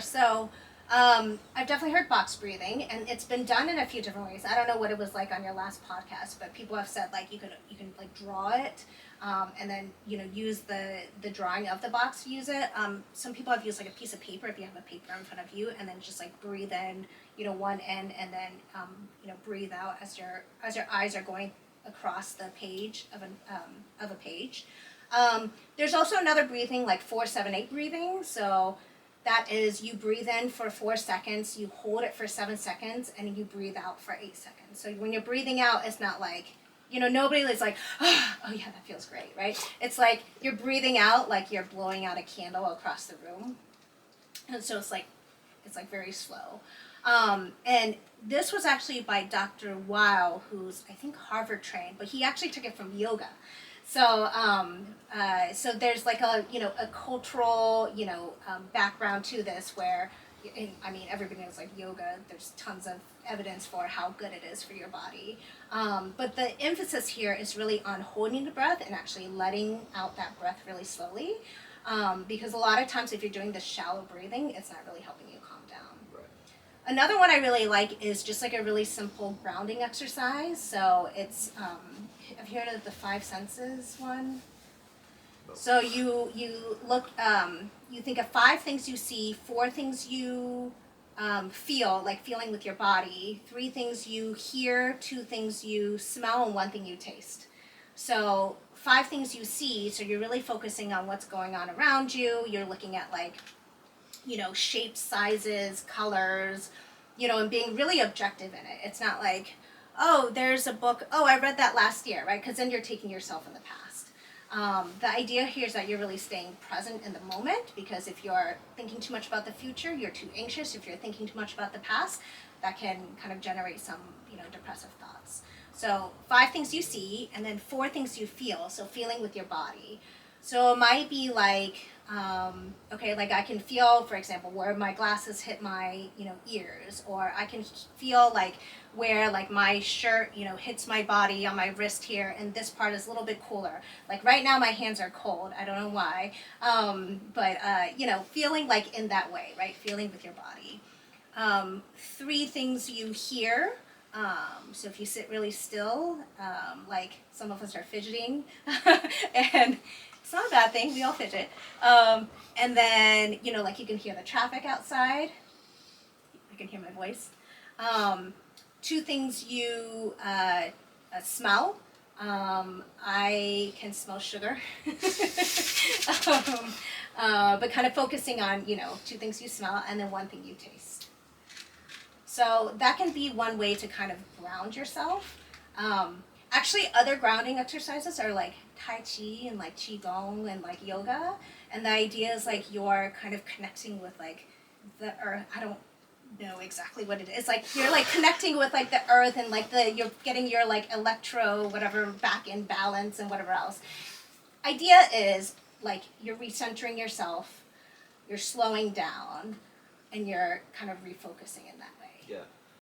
So, I've definitely heard box breathing, and it's been done in a few different ways. I don't know what it was like on your last podcast, but people have said like you can like draw it, and then use the drawing of the box to use it. Some people have used like a piece of paper if you have a paper in front of you, and then just like breathe in, one end, and then breathe out as your eyes are going across the page of a page. There's also another breathing like 4-7-8 breathing. So that is, you breathe in for 4 seconds, you hold it for 7 seconds, and you breathe out for 8 seconds. So when you're breathing out, it's not like, nobody is like, oh yeah, that feels great, right? It's like you're breathing out like you're blowing out a candle across the room. And so it's like very slow. And this was actually by Dr. Weil, who's I think Harvard trained, but he actually took it from yoga. So, so there's like a cultural background to this where, everybody knows like yoga. There's tons of evidence for how good it is for your body. But the emphasis here is really on holding the breath and actually letting out that breath really slowly. Because a lot of times if you're doing this shallow breathing, it's not really helping you calm down. Right. Another one I really like is just like a really simple grounding exercise. So it's, have you heard of the 5 senses one? No. So you look, you think of 5 things you see, 4 things you feel, like feeling with your body, 3 things you hear, 2 things you smell, and 1 thing you taste. So 5 things you see, so you're really focusing on what's going on around you. You're looking at like, shapes, sizes, colors, and being really objective in it. It's not like, oh, there's a book, oh, I read that last year, right? Because then you're taking yourself in the past. The idea here is that you're really staying present in the moment, because if you're thinking too much about the future, you're too anxious. If you're thinking too much about the past, that can kind of generate some, depressive thoughts. So 5 things you see, and then 4 things you feel, so feeling with your body. So it might be like, okay, like I can feel, for example, where my glasses hit my, ears, or I can feel like where like my shirt, hits my body on my wrist here, and this part is a little bit cooler. Like right now my hands are cold, I don't know why, but feeling like in that way, right? Feeling with your body. 3 things you hear. So if you sit really still, like some of us are fidgeting, and it's not a bad thing, we all fidget. And then, like you can hear the traffic outside. You can hear my voice. 2 things you smell. I can smell sugar. But kind of focusing on, 2 things you smell, and then 1 thing you taste. So that can be one way to kind of ground yourself. Actually, other grounding exercises are like Tai Chi and like Qigong and like yoga. And the idea is like you're kind of connecting with like the earth. I don't know exactly what it is. Like you're like connecting with like the earth, and like you're getting your like electro whatever back in balance and whatever else. Idea is like you're recentering yourself, you're slowing down, and you're kind of refocusing in that way. Yeah.